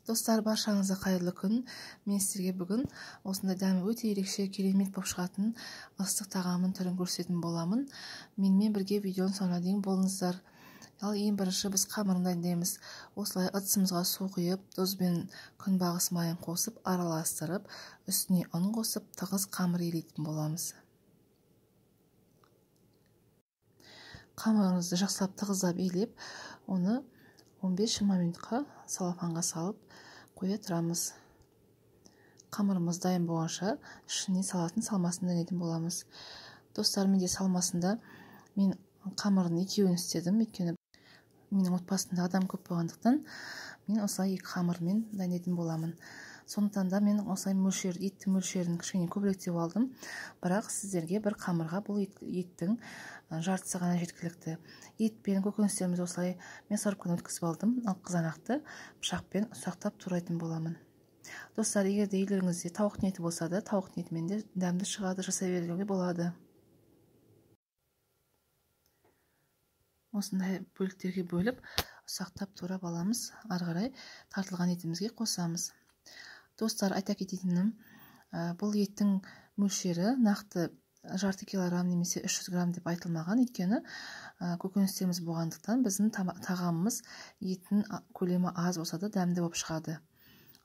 Достар, баршаңызға қайырлы күн. Мен сіздерге бүгін осындай дәмі өте ерекше, керемет болып шығатын ыстық тағамын түрін көрсететін боламын. Менімен бірге видеоның соңына дейін болыңыздар. Ал ең бірінші біз қамырын дайындаймыз. Осылай ыдысымызға су құйып, тұз бен күнбағыс майын қосып, араластырып, үстіне ұн қосып, тығыз қамыр илейтін боламыз. Қамырымызды жақсылап тығыздап илеп, оны 15-20 минутқа салафанға салып қоя тұрамыз. Қамырымыз дайын болғанша ішіне салатын салмасын дайындайтын боламыз. Достар, менде салмасында мен қамырдың екеуін істедім. Өйткені менің отбасымда адам көп болғандықтан мен осылай екі қамырмен дайындайтын боламын. Сондықтан да мен осылай еттің мөлшерін кішкене көбірек деп алдым. Бірақ сіздерге бір қамырға бұл еттің жартысы ғана жеткілікті. Ет пен көкөністерімізді осылай мясорубкадан өткізіп алдым. Ал қызанақты пышақпен ұсақтап турайтын боламын. Достар, егер де үйлеріңізде тауықтың еті болса да, тауықтың етімен де дәмді шығады, жасай беруге болады. Осындай бөліктерге бөліп, ұсақтап турап аламыз. Ары қарай тартылған етімізге қосамыз. Достар, айта кететінім, бұл еттің мөлшері нақты жарты килограмм немесе 300 грамм деп айтылмаған. Өйткені көкөністеріміз болғандықтан біздің тағамымыз еттің көлемі аз болса да дәмді болып шығады.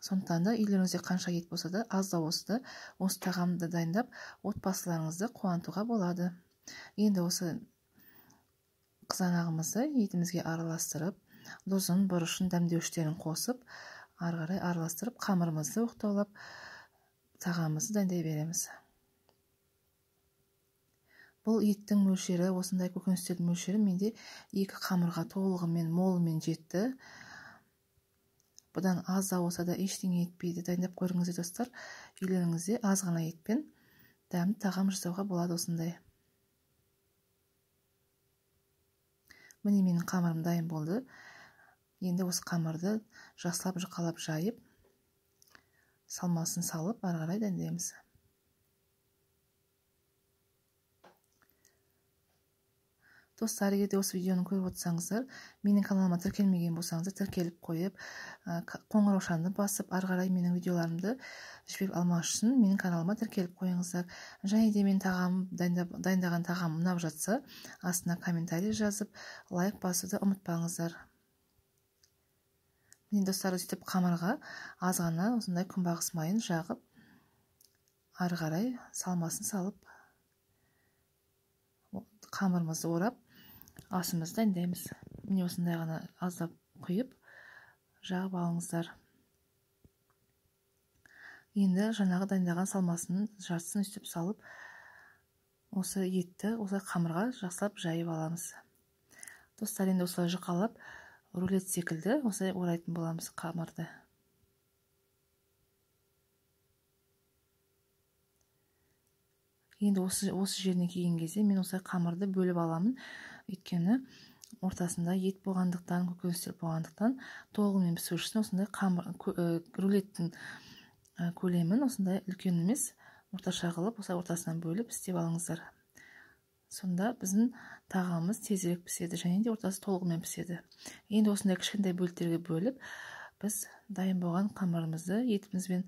Сондықтан да үйлеріңізде қанша ет болса да, аз да болса да, осы тағамды дайындап, отбасыларыңызды қуантуға болады. Енді осы қызанағымызды етімізге араластырып, тұзын, бұрышын, дәмдеуіштерін қосып, ары қарай араластырып, қамырымызды оқтаулап, тағамымызды дайындай береміз. Бұл еттің мөлшері, осындай көкөністердің мөлшері менде екі қамырға толығымен, молымен жетті. Бұдан аз да болса да ештеңе етпейді. Дайындап көріңіздер, достар. Үйлеріңізде аз ғана етпен дәмді тағам жасауға болады осындай. Міне менің қамырым дайын болды. Енді осы қамырды жақсылап жұқалап жайып, салмасын салып, ары қарай дайындаймыз. Достар, егер де осы видеоны көріп отырсаңыздар, менің каналыма тіркелмеген болсаңыздар, тіркеліп қойып, қоңыраушаны басып, ары қарай менің видеоларымды жіберіп алмас үшін менің каналыма тіркеліп қойыңыздар. Және де мен дайындаған тағам ұнап жатса, астына комментарий жазып, лайк басуды ұмытпаңыздар. Міне достар, сөйтіп қамырға аз ғана осындай күнбағыс майын жағып, ары қарай салмасын салып, қамырымызды орап, асымызды дайындаймыз. Міне осындай ғана аздап құйып, жағып алыңыздар. Енді жаңағы дайындаған салмасының жартысын үстіп салып, осы етті осы қамырға жақсылап жайып аламыз. Достар, енді осылай жұқалап, рулет секілді осылай орайтын боламыз қамырды. Енді осы жеріне келген кезде мен осылай қамырды бөліп аламын. Өйткені ортасында ет болғандықтан, көкөністер болғандықтан, толығымен пісу үшін осындай рулеттің көлемін осындай үлкен емес, орташа қылып, осылай ортасынан бөліп істеп алыңыздар. Сонда біздің тағамымыз тезірек піседі, және де ортасы толығымен піседі. Енді осындай кішкентай бөліктерге бөліп, біз дайын болған қамырымызды етіміз бен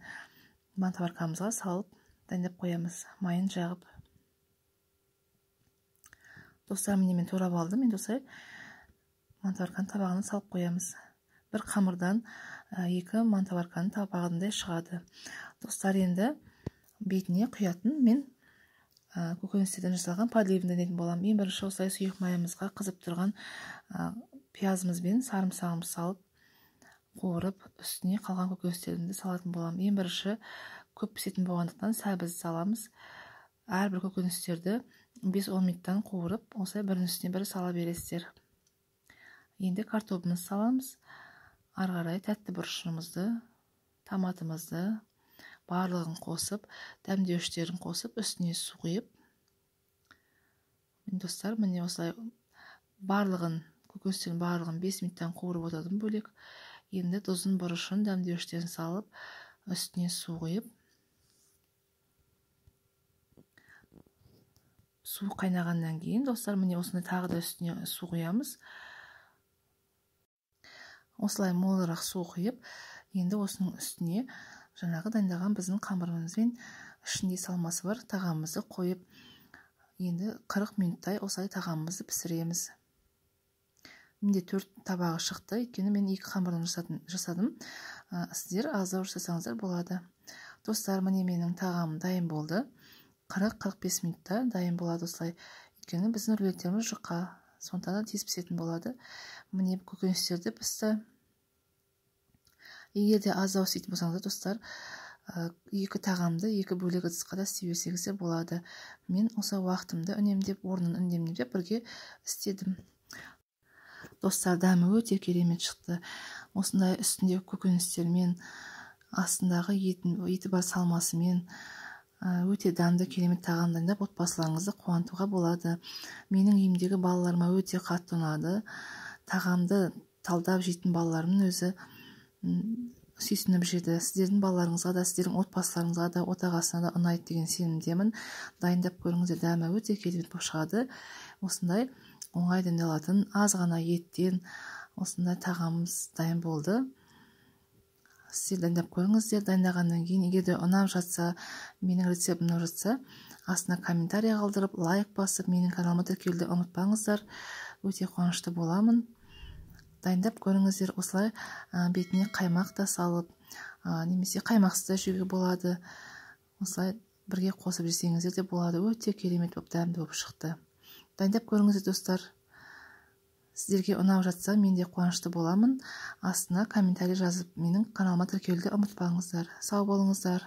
мантоваркамызға салып дайындап қоямыз, майын жағып. Достар, міне мен турап алдым. Енді осылай мантоварканың табағына салып қоямыз. Бір қамырдан екі мантоварканың табағындай шығады. Достар, енді бетіне құятын мен көкөністерден жасалған подливын дайындайтын боламын. Ең бірінші осылай сұйық майымызға қызып тұрған пиязымыз бен сарымсағымызды салып, қуырып, үстіне қалған көкөністерді салатын боламын. Ең бірінші көп пісетін болғандықтан сәбіз саламыз. Әрбір көкөністерді 5-10 минуттан қуырып, осылай бірінің үстіне бірі сала бересіздер. Енді картопымызды саламыз. Ары қарай тәтті бұрышымызды, томатымызды барлығын қосып, дәмдеуіштерін қосып, үстіне су құйып. Достар, міне осылай көкөністердің барлығын 5 минуттан қуырып отырдым бөлек. Енді тұзын, бұрышын, дәмдеуіштерін салып, үстіне су құйып, су қайнағаннан кейін, достар, міне осындай тағы да үстіне су құямыз. Осылай молырақ су құйып, Енді осының үстіне жаңағы дайындаған біздің қамырымызбен ішінде салмасы бар тағамымызды қойып, енді 40 минуттай осылай тағамымызды пісіреміз. Менде 4 табағы шықты, өйткені мен 2 қамырдан жасадым. Сіздер аздау жасасаңыздар болады. Достар, міне менің тағамым дайын болды. 40-45 минутта дайын болады осылай. Өйткені біздің рулеттеріміз жұқа, сондықтан да тез пісетін болады. Міне көкөністерді пісті. Егер де аздау істейтін болсаңыздар, достар, 2 тағамды 2 бөлек ыдысқа да істей берсеңіз де болады. Мен осы уақытымды үнемдеп, орнын үнемдеп бірге істедім. Достар, дәмі өте керемет шықты. Осындай үстінде көкөністермен, астындағы еті бар салмасымен өте дәмді керемет тағам дайындап отбасыларыңызды қуантуға болады. Менің үйімдегі балаларыма өте қатты ұнады. Тағамды талдап жейтін балаларымның өзі сүйсініп жеді. Сіздердің балаларыңызға да, сіздердің отбасыларыңызға да, отағасына да ұнайды деген сенімдемін. Дайындап көріңіздер, дәмі өте керемет болып шығады. Осындай оңай дайындалатын аз ғана еттен осындай тағамымыз дайын болды. Сіздер дайындап көріңіздер. Дайындағаннан кейін, егер де ұнап жатса, менің рецептім ұнап жатса, астына комментарий қалдырып, лайк басып, менің каналыма тіркелуді ұмытпаңыздар. Өте қуанышты боламын. Дайындап көріңіздер. Осылай бетіне қаймақ та салып, немесе қаймақсыз да жеуге болады. Осылай бірге қосып жесеңіздер де болады. Өте керемет болып, дәмді болып шықты. Дайындап көріңіздер, достар. Сіздерге ұнап жатса, мен де қуанышты боламын. Астына комментарий жазып, менің каналыма тіркелуді ұмытпаңыздар. Сау болыңыздар.